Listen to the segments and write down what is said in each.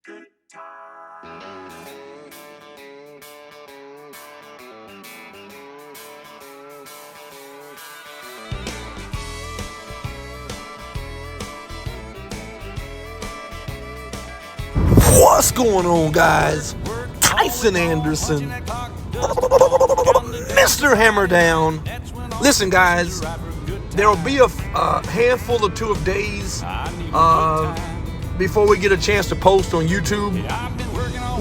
What's going on, guys? Tyson Anderson, Mr. Hammerdown. Listen, guys, there will be a handful or two of days before we get a chance to post on YouTube.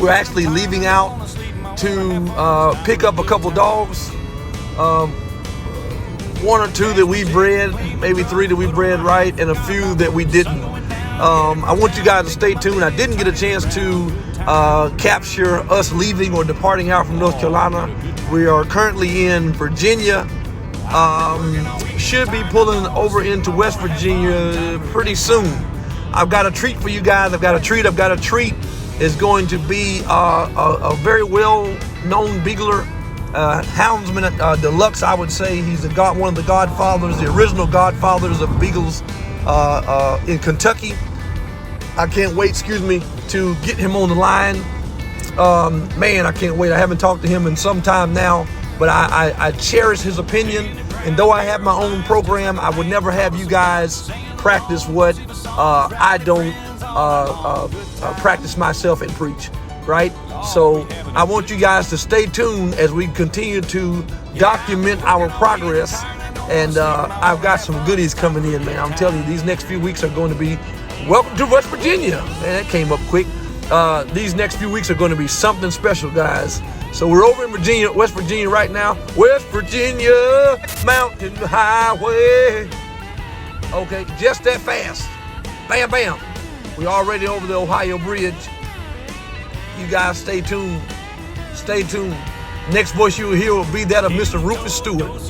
We're actually leaving out to pick up a couple dogs. One or two that we bred, maybe three that we bred right, and a few that we didn't. I want you guys to stay tuned. I didn't get a chance to capture us leaving or departing out from North Carolina. We are currently in Virginia. Should be pulling over into West Virginia pretty soon. I've got a treat for you guys. I've got a treat. Is going to be a very well-known Beagler, houndsman deluxe, I would say. He's one of the godfathers, the original godfathers of Beagles in Kentucky. I can't wait, to get him on the line. Man, I can't wait. I haven't talked to him in some time now, but I cherish his opinion. And though I have my own program, I would never have you guys practice what I don't practice myself and preach, right? So I want you guys to stay tuned as we continue to document our progress. And I've got some goodies coming in, man. I'm telling you, these next few weeks are going to be, welcome to West Virginia. Man, that came up quick. These next few weeks are going to be something special, guys. So we're over in Virginia, West Virginia right now. West Virginia Mountain Highway. Okay, just that fast. Bam, bam. We're already over the Ohio Bridge. You guys stay tuned. Stay tuned. Next voice you will hear will be that of Mr. Rufus Stewart,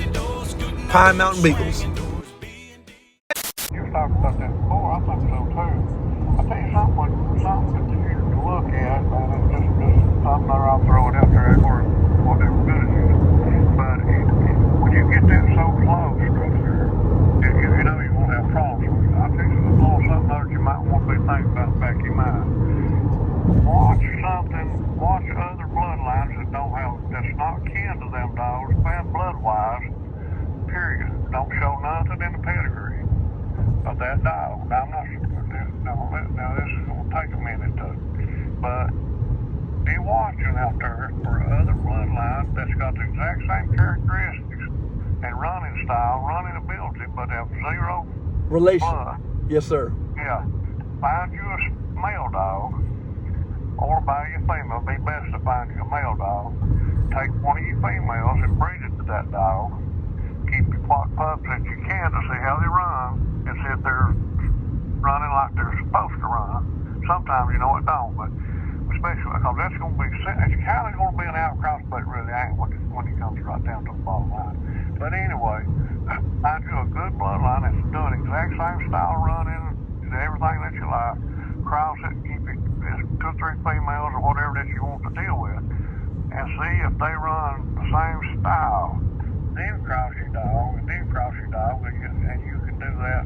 Pine Mountain Beagles. You were talking about that before. I think so too. I'll tell you something that you can look at, and it's just something that I'll throw it out there for whatever good it is. But when you get that so close right there, you know you won't have problems with it. I'll tell you a little something that you might want to be thinking about in the back of your mind. Watch other bloodlines that's not kin to them dogs, bad blood-wise, period. Don't show nothing in the pedigree of that dog. Now, now this is going to take a minute, but be watching out there for other bloodlines that's got the exact same characteristics and running style, running ability, but have zero relation. blood. Yes, sir. Yeah. Find you a male dog, or buy you a female. It'd be best to find you a male dog. Take one of your females and breed it to that dog. Keep your pups that you can to see how they run and see if they're running like they're supposed to run. Sometimes it don't, but especially because that's going to be, it's kind of going to be an outcross, but it really ain't when it comes right down to the bottom line. But anyway, find you a good bloodline that's doing the exact same style running, everything that you like. Cross it, keep it 2 or 3 females or whatever that you want to deal with, and see if they run the same style. Then cross your dog, and you can do that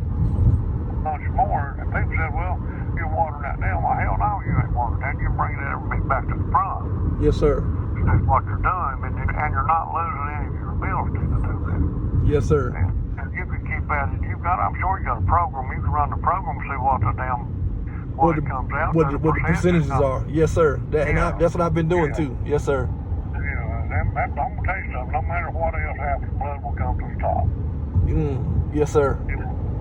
much more. And people said, well, you're watering that down. Well, hell no, you ain't watering that. You bring that everything back to the front. Yes, sir. That's what you're doing, and you're not losing any of your ability to do that. Yes, sir. And you can keep at it. I'm sure you got a program. You can run the program and see what it comes out. What the percentages are. Yes, sir. That's what I've been doing too. Yes, sir. I'm going to tell you something. No matter what else happens, blood will come to the top. Yes, sir.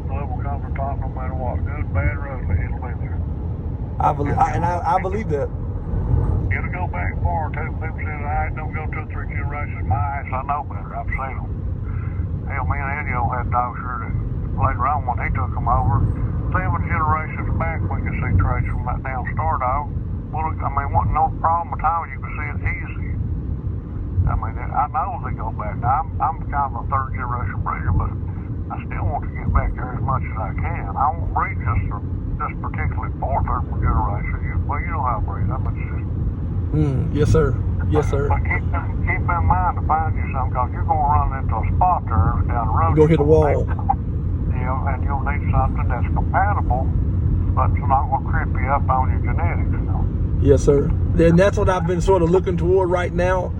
Blood will come to the top no matter what. Good, bad, or ugly, it'll be there. I believe that. It'll go back far too. People say, I don't go 2 or 3 generations. My ass, I know better. I've seen them. Hell, me and Eddie had dogs here that later on when he took them over, 7 generations back, we could see traits from that damn star dog. Well, wasn't no problem at all. You could see it easy. I know they go back. Now, I'm kind of a 3rd generation breeder, but I still want to get back there as much as I can. I won't breed just particularly 4th or 3rd generation. Well, you know how I breed. Yes, sir. Yes, sir. But keep in mind to find you something, because you're going to run into a spot there down the road. You're going to hit a wall. And you'll need something that's compatible, but it's not going to trip you up on your genetics. Yes, sir. And that's what I've been sort of looking toward right now.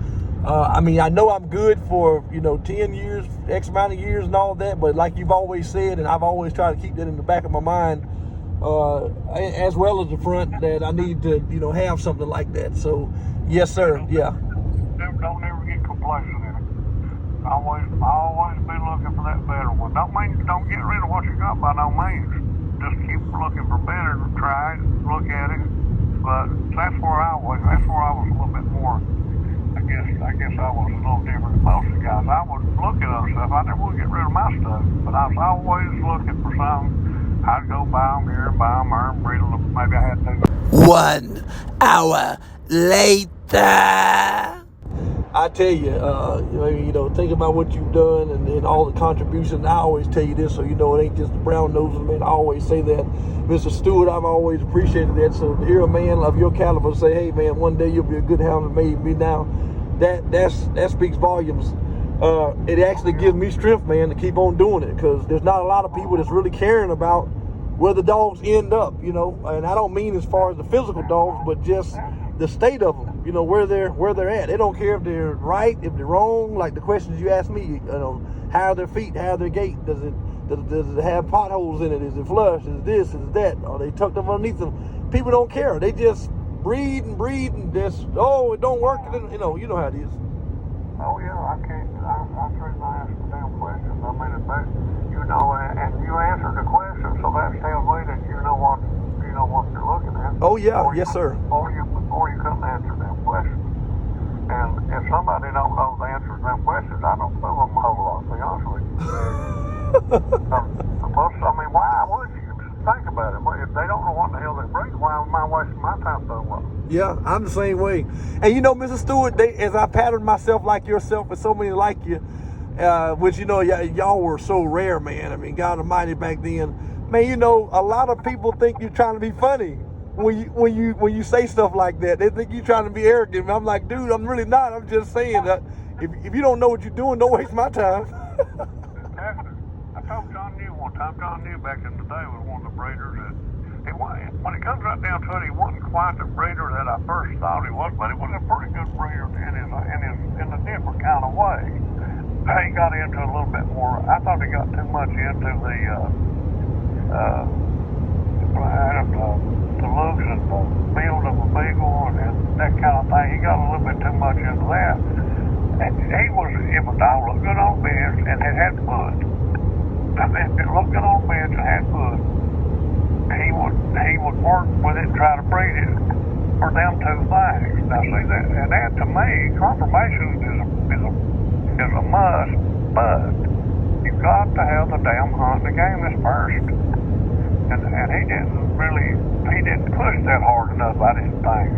I mean, I know I'm good for, 10 years, X amount of years and all that, but like you've always said, and I've always tried to keep that in the back of my mind, as well as the front, that I need to, have something like that. So, yes, sir. Yeah. Don't ever get complacent in it. Always be looking for that better one. Don't get rid of what you got by no means. Just keep looking for better. Try it, look at it. But that's where I was a little bit more. I guess I was a little different than most of the guys. I would look at other stuff. I never would get rid of my stuff, but I was always looking for something. I'd go buy them here and buy them there and breed a little. Maybe I had to. 1 hour later. I tell you, think about what you've done and all the contributions. I always tell you this, so it ain't just the brown noses, man. I always say that. Mr. Stewart, I've always appreciated that. So to hear a man of your caliber say, hey, man, one day you'll be a good hound and maybe now, that speaks volumes. It actually gives me strength, man, to keep on doing it, because there's not a lot of people that's really caring about where the dogs end up, and I don't mean as far as the physical dogs, but just the state of them, where they're at. They don't care if they're right, if they're wrong. Like the questions you asked me, how are their feet, how are their gait, does it have potholes in it, is it flush, is this, is that, are they tucked up underneath them? People don't care. They just breed and just, it don't work, and you know how it is. Oh yeah, I can't. I treat my ask the damn questions. I mean, and you answer the question, so that tells me that you know what you're looking at. Oh yeah, yes sir. Or you couldn't answer them questions. And if somebody don't know the answers to them questions, I don't fool them a whole lot, to be honest with you. Why would you? Think about it. If they don't know what the hell they bring, why am I wasting my time doing what? Yeah, I'm the same way. And Mr. Stewart, as I patterned myself like yourself and so many like you, which y'all were so rare, man. I mean, God Almighty, back then, man. A lot of people think you're trying to be funny when you say stuff like that. They think you're trying to be arrogant. And I'm like, dude, I'm really not. I'm just saying that if you don't know what you're doing, don't waste my time. Exactly. I told John New one time. John New back in the day was one of the breeders that. When it comes right down to it, he wasn't quite the breeder that I first thought he was, but he was a pretty good breeder in a different kind of way. He got into a little bit more. I thought he got too much into the looks and the build of a Beagle and that kind of thing. He got a little bit too much into that. And if a dog looked good on the bench and it had foot, if it looked good on the bench and had foot, he would work with it and try to breed it for them two things. Now see that to me, confirmation is a must, but you've got to have the damn hunt and the game is first. And he didn't push that hard enough, I didn't think.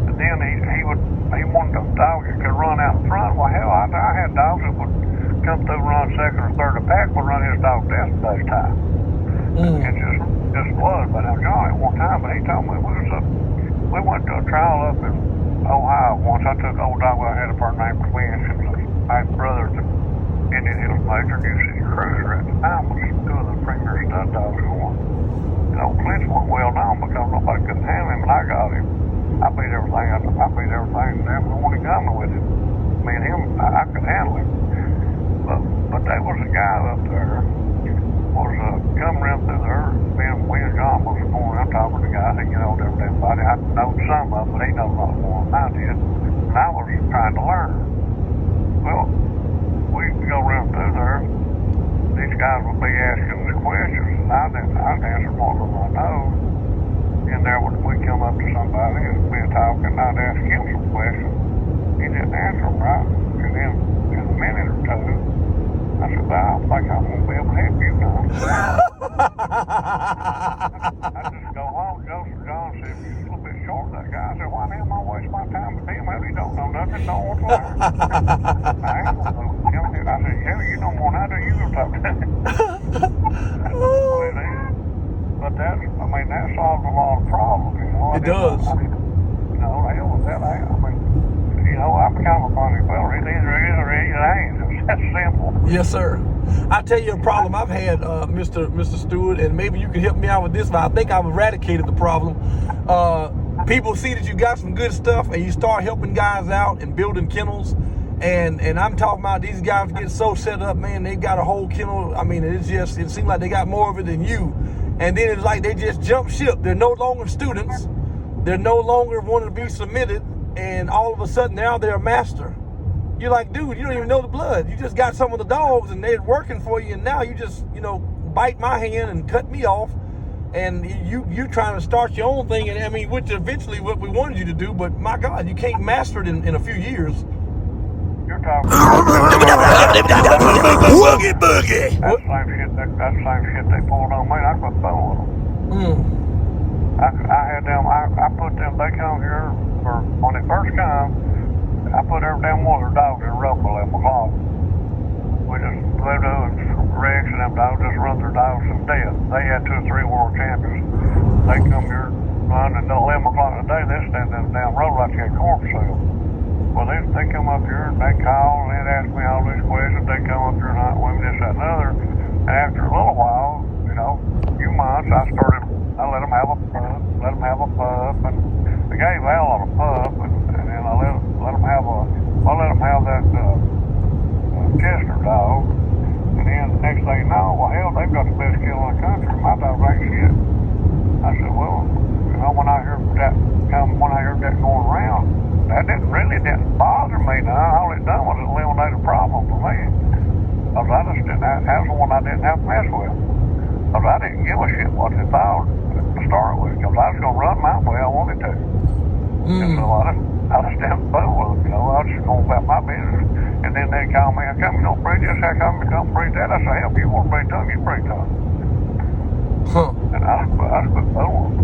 And then he wanted a dog that could run out in front. Well hell, I had dogs that would come through and run second or third. A pack would run his dog best time. It just was. But I was John at one time, but he told me we went to a trial up in Ohio once. I took old dog I had up her named Quinn. She was my brother at the Indian Hills Major New City Cruiser at the time was two of the premier stud dogs going. And old Clint's one well known because nobody could handle him, and I got him. I beat everything, and then when he got me with it, me and him, I could handle him. But there was a guy up there was coming around through there. Me and John was going around talking to the guy. I think everybody. I know some of them, but he knows a lot more than I did. And I was trying to learn. Well, we go around through there. These guys would be asking us questions, and I'd answer most of them I know. And there we'd come up to somebody and we'd talk, and I'd ask him some questions. He didn't answer them right. And then in a minute or two, I said, well, I don't think I'm going to be able to help you now. I just go home. Joseph John said, you're a little bit short, that guy. I said, why the hell am I wasting my time with him? He don't know nothing, don't want to learn. I said, hell, you know more than I do. You go talk to him. But that solves a lot of problems. It does. The hell with that. I'm kind of a funny fella. It either is or it ain't. It's that simple. Yes, sir. I tell you a problem I've had, Mr. Stewart, and maybe you can help me out with this. But I think I've eradicated the problem. people see that you got some good stuff and you start helping guys out and building kennels. And I'm talking about these guys get so set up, man, they got a whole kennel. I mean, it seems like they got more of it than you. And then it's like they just jump ship. They're no longer students. They're no longer wanting to be submitted. And all of a sudden now they're a master. You're like, dude, you don't even know the blood. You just got some of the dogs and they're working for you. And now you just, bite my hand and cut me off. And you're trying to start your own thing. And I mean, which eventually what we wanted you to do. But my God, you can't master it in a few years. You're talking Woogie boogie. That's the same shit they pulled on me. I put fun with them. I had them, I put them, they come here for, when they first come, I put every damn one of their dogs in rumble in my closet. We just, they doing Rex and them dogs just run their dogs to death. They had 2 or 3 world champions. They come here, run, and at 11 o'clock a day, they stand in the damn road like they had corn for sale. Well, they come up here and they call and they'd ask me all these questions. They come up here and I women, this, that, and other. And after a little while, a few months, I let them have a pup, and I gave Al on a pup, and then I let them have that Chester dog. And then the next thing you know, well, hell, they've got the best kill in the country. My dog ain't shit. I said, well, when I heard that going around, that didn't bother me now. All it done was eliminate a problem for me. Because I just didn't have, that was the one I didn't have to mess with. Because I didn't give a shit what they thought to start with. Because I was going to run my way I wanted to. And so I just didn't fool with them, I was just going about my business. And then they call me, how come you don't breed this? How come you don't breed that? I say, hell, if you want to breed them, you breed them. And I just quit fooling.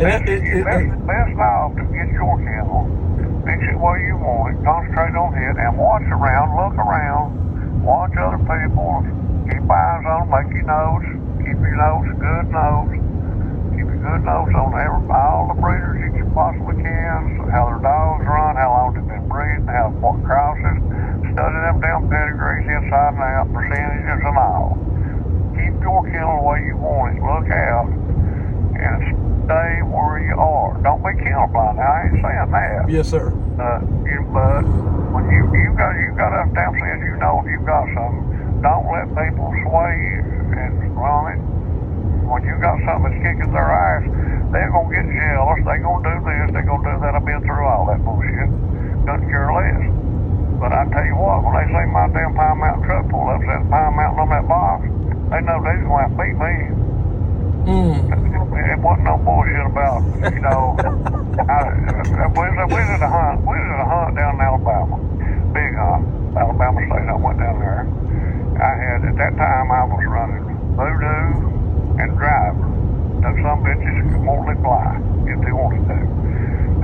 Best off to get your kennel, fix it where you want it, concentrate on it, and watch around, look around, watch other people, keep eyes on them, make your notes, keep your notes, good notes, keep your good notes on all the breeders you possibly can, how their dogs run, how long they've been breeding, what crosses, study them damn pedigrees inside and out, percentages and all. Keep your kennel the way you want it, look out, and stay where you are. Don't be kennel blind. Now, I ain't saying that. Yes, sir. But when you got enough damn sense, you know if you got something. Don't let people sway you and run it. When you got something that's kicking their ass, they're gonna get jealous. They're gonna do this. They're gonna do that. I've been through all that bullshit. Couldn't care less. But I tell you what, when they say my damn Pine Mountain truck pulled up, said Pine Mountain on that box, they know they're gonna have to beat me. It wasn't no bullshit about, we was at a hunt down in Alabama. Big hunt. Alabama State, I went down there. At that time, I was running Voodoo and Driver. Those some bitches could mortally fly if they wanted to.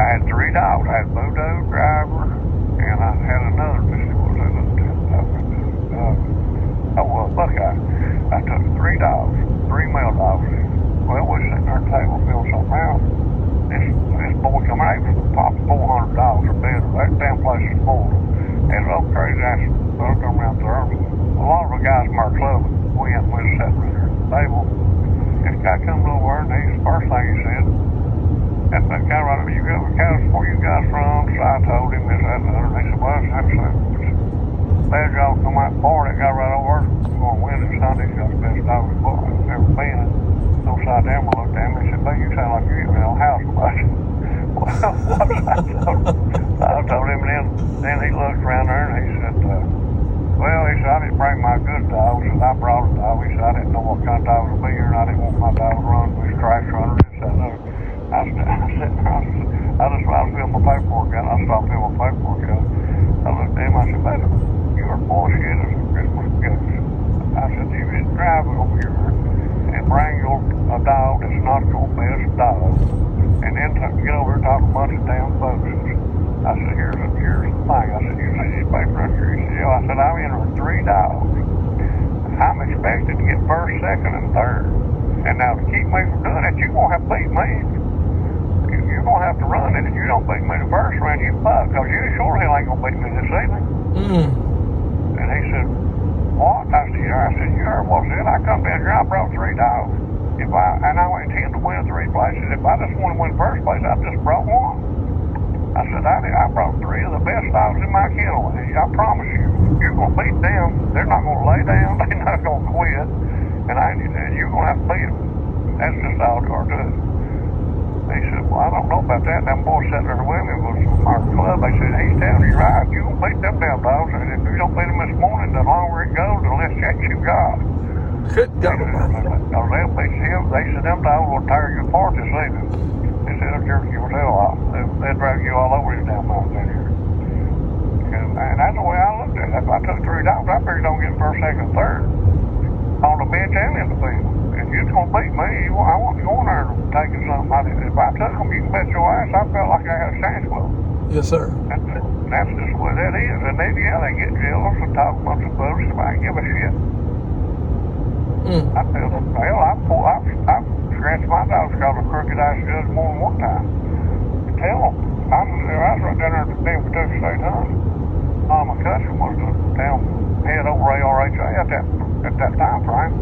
I had 3 dogs. I had Voodoo, Driver, and I had another bitch. Buckeye. I took 3 dogs, 3 male dogs. Well, we're sitting there at the table filling something out. This boy come out, he was popping $400 a bed. That damn place is full. And it was crazy ass buck around there. A lot of the guys from our club, we was sitting right there at the table. This guy comes over and the first thing he said, that's that guy right over, you got the cows where you guys from? So I told him this, that, and the other. And he said, well, that's bad y'all come out Bart, that guy right over there. We're going to win this Sunday. He's got the best dog I've ever been. Upside down, I looked at him and said, "Hey, you sound like you get me on house much." Well, I told him, then he looked around there and he said, I didn't bring my good dog. He said, I brought a dog. He said, I didn't know what kind of dog would be here and I didn't want my dog to run with his trash runner. He said, no. I was filling my paperwork out. I stopped filling my paperwork out. I looked at him, I said, baby, you are bullshit as a Christmas gift. I said, you just drive over here and bring a dog that's not your best dog, and then get over here and talk a bunch of damn folks. I said, here's the thing. I said, you see this paper up here? He said, yeah. I said, I'm in with 3 dogs. I'm expected to get first, second, and third. And now to keep me from doing it, you're going to have to beat me. You're going to have to run it. If you don't beat me the first round, you fuck, because you sure hell ain't going to beat me this evening. And he said, what? I said, yeah. I said, you heard what I said? I come down here, I brought 3 dogs. And I intend to win 3 places. If I just want to win first place, I just brought 1. I said, I brought 3 of the best dogs in my kennel. I promise you, you're going to beat them. They're not going to lay down. They're not going to quit. And you're going to have to beat them. That's just all there are to it. He said, well, I don't know about that. Them boys sitting there with me was from our club. They said, he's telling you right. You're going to beat them damn dogs. And if you don't beat them this morning, the longer it goes, the less chance you got. Good God. They'll beat him. They said, them dogs will tear you apart this evening. They said, they'll jerk your tail off. They'll drag you all over these damn mountains in here. And that's the way I looked at it. If I took 3 dogs, I figured I'd get first, second, third on the bench and in the field. If you're going to beat me, I want you going there taking something. If I took them, you can bet your ass I felt like I had a chance with them. Yes, sir. That's just the way that is. And they get jealous and talk a bunch of bullshit. If I give a shit. I feel, hell, I've scratched my dogs called a crooked ass judge more than one time. Tell them. I was right down there at the damn Kentucky State Hunt. My cousin was the damn head over ARHA at that time frame.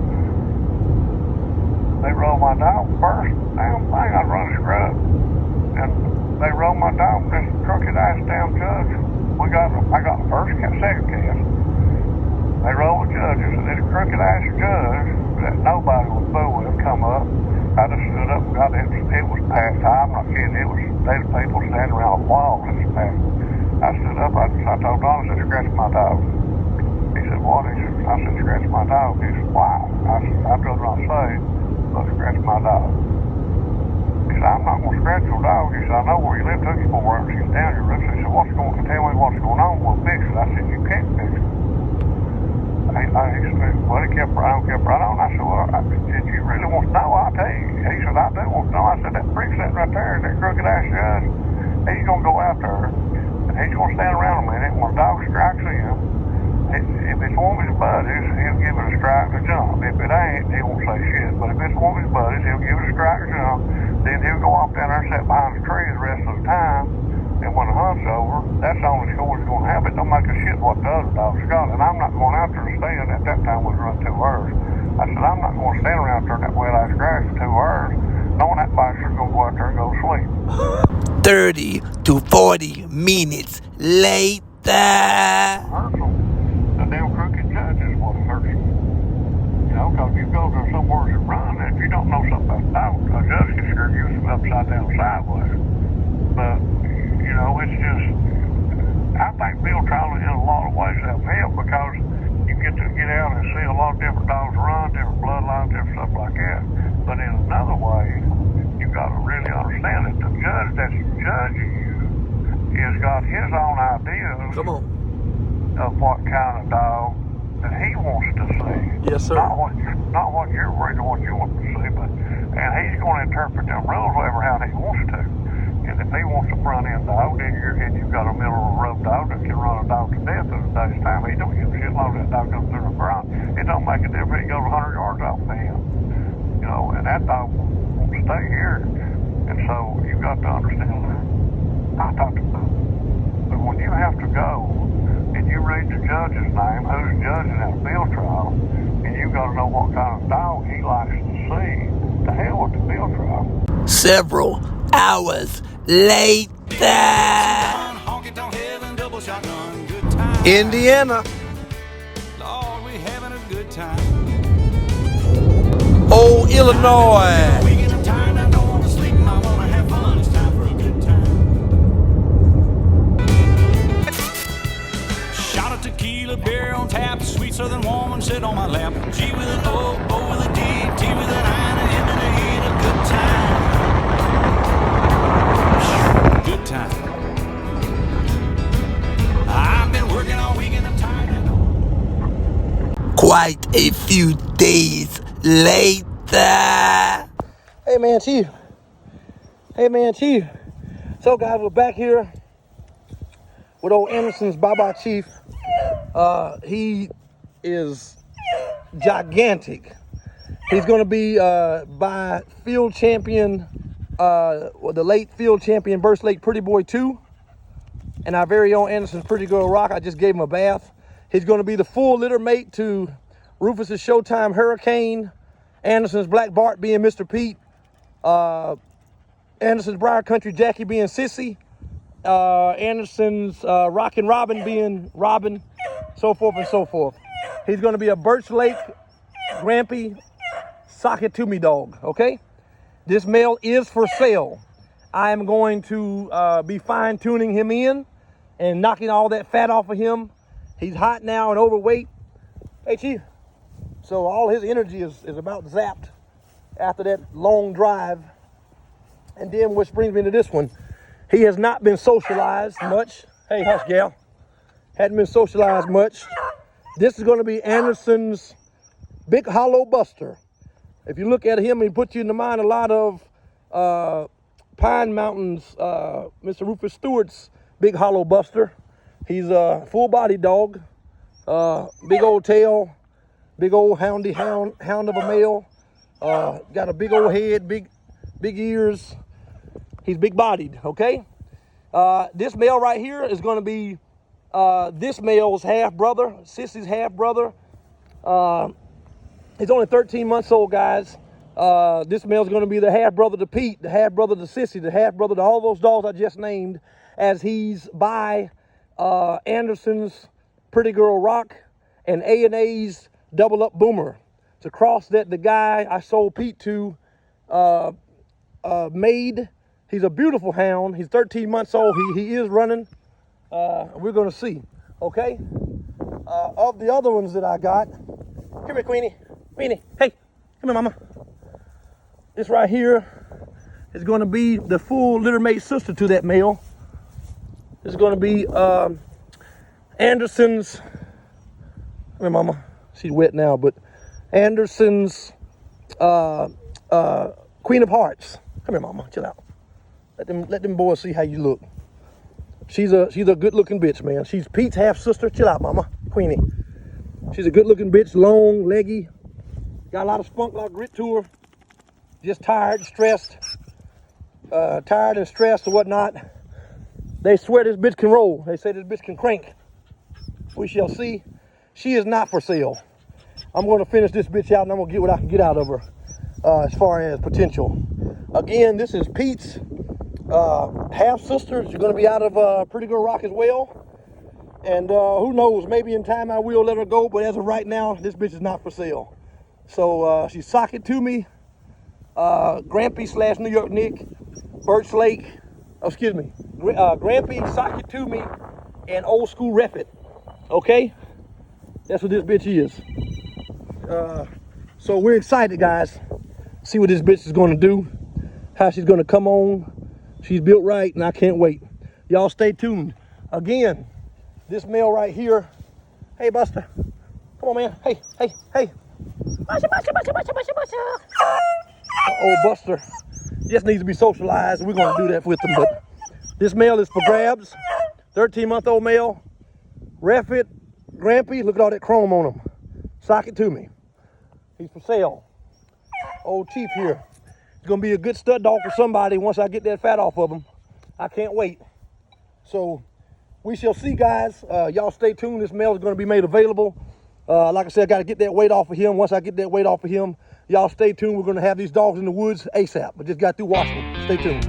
They rolled my dog first. Damn thing, I'd run a scrub. And they rolled my dog, this crooked ass damn judge. I got the first cast, second cast. They rolled the judges, and then a crooked ass judge that nobody was fool with come up. I just stood up and got it. It was past time. I'm not kidding. It was there's people standing around a wall in this past. I stood up. I told Don, I said, scratch my dog. He said, what? He said, I said, scratch my dog. He said, why? I told him I say, but scratch my dog. He said, I'm not going to scratch your dog. He said, I know where you live. Took you 4 hours. He's down here. He said, tell me what's going on. We'll fix it. I said, you can't fix it. He said, well, he kept right on. I said, well, did you really want to know? I'll tell you. He said, I do want to know. I said, that prick sitting right there, that crooked ass judge, he's going to go out there, and he's going to stand around a minute. When a dog strikes him, if it's one of his buddies, he'll give it a strike to jump. If it ain't, he won't say shit. But if it's one of his buddies, he'll give it a strike to jump. Then he'll go off down there and sit behind the tree the rest of the time. And when the hunt's over, that's the only score he's going to have. It don't make a shit what the other dogs got. And I'm not going out there to stand. At that time, we run 2 hours. I said, I'm not going to stand around there in that wet-ass grass for 2 hours, knowing that bike's going to go out there and go to sleep. 30 to 40 minutes later. The damn crooked judge is what hurts you. You know, because you go to somewhere to run, and if you don't know something about dogs, a judge can screw you upside down sideways. But, you know, it's just, I think field trialing in a lot of ways have helped because you get to get out and see a lot of different dogs run, different bloodlines, different stuff like that. But in another way, you got to really understand that the judge that's judging you has got his own ideas of what kind of dog that he wants to see. Yes, sir. Not what you're worried about, what you want to see, and he's going to interpret them rules however how he wants to. And if he wants a front end dog, then you've got a middle of the road dog that can run a dog to death in a day's time. He don't give a shit as long as that dog goes through the front. It don't make a difference. He goes 100 yards off the him. You know, and that dog won't stay here. And so you got to understand that. I talked about it. But when you have to go and you read the judge's name, who's judging that field trial, and you got to know what kind of dog he likes to see, to hell with the field trial. Several hours later. Indiana. Lord, we having a good time. Oh, Illinois. We getting tired, I don't want to sleep, I want to have fun. It's time for a good time. Shot of tequila, beer on tap, sweet southern woman sit on my lap. G with an O, O with a D, T with an I, and an M and a E, a good time. Good time. I've been working all week and I'm tired. Quite a few days later. Hey man, Chief. So guys, we're back here with old Anderson's Baba Chief. He is gigantic. He's going to be by field champion, the late field champion Burst Lake Pretty Boy 2, and our very own Anderson's Pretty Girl Rock. I just gave him a bath. He's going to be the full litter mate to Rufus's Showtime Hurricane Anderson's Black Bart being Mr. Pete. Anderson's Briar Country Jackie being Sissy. Anderson's Rockin Robin being Robin, so forth and so forth. He's going to be a Birch Lake Grampy Sock It To Me dog, okay? This male is for sale. I am going to be fine-tuning him in and knocking all that fat off of him. He's hot now and overweight. Hey, Chief. So all his energy is about zapped after that long drive. And then which brings me to this one. He has not been socialized much. Hey, hush, gal. Hadn't been socialized much. This is going to be Anderson's Big Hollow Buster. If you look at him, he puts you in the mind a lot of Pine Mountain's Mr. Rufus Stewart's Big Hollow Buster. He's a full-body dog, big old tail, big old hound of a male. Got a big old head, big ears. He's big-bodied, okay? This male right here is going to be this male's half-brother, Sissy's half-brother. He's only 13 months old, guys. This male's going to be the half-brother to Pete, the half-brother to Sissy, the half-brother to all those dogs I just named, as he's by Anderson's Pretty Girl Rock and A&A's Double Up Boomer. It's a cross that the guy I sold Pete to made. He's a beautiful hound. He's 13 months old. He is running. We're going to see, okay? Of the other ones that I got, come here, Queenie. Queenie, hey, come here, mama. This right here is going to be the full littermate sister to that male. This is going to be Anderson's, come here, mama. She's wet now, but Anderson's Queen of Hearts. Come here, mama, chill out. Let them boys see how you look. She's a good-looking bitch, man. She's Pete's half-sister. Chill out, mama. Queenie. She's a good-looking bitch, long, leggy. Got a lot of spunk, a lot of grit to her. Just tired, stressed. Tired and stressed or whatnot. They swear this bitch can roll. They say this bitch can crank. We shall see. She is not for sale. I'm going to finish this bitch out and I'm going to get what I can get out of her as far as potential. Again, this is Pete's half-sister. She's going to be out of Pretty Girl Rock as well. And who knows, maybe in time I will let her go, but as of right now, this bitch is not for sale. So she's Sock It To Me, Grampy / New York Nick, Birch Lake, Grampy, Sock It To Me, and Old School Rep It. Okay? That's what this bitch is. So we're excited, guys. See what this bitch is going to do, how she's going to come on. She's built right, and I can't wait. Y'all stay tuned. Again, this male right here. Hey, Buster. Come on, man. Hey. Buster. Old Buster just needs to be socialized. We're going to do that with him. But this male is for grabs. 13-month-old male. Ref it. Grampy. Look at all that chrome on him. Sock It To Me. He's for sale. Old Chief here. He's going to be a good stud dog for somebody once I get that fat off of him. I can't wait. So we shall see, guys. Y'all stay tuned. This male is going to be made available. Like I said, I got to get that weight off of him. Once I get that weight off of him, y'all stay tuned. We're going to have these dogs in the woods ASAP. I just got through washing them. Stay tuned.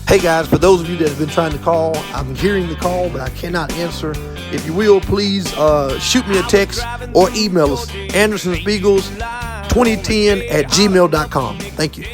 Hey, guys, for those of you that have been trying to call, I'm hearing the call, but I cannot answer. If you will, please shoot me a text or email us, AndersonsBeagles2010@gmail.com. Thank you.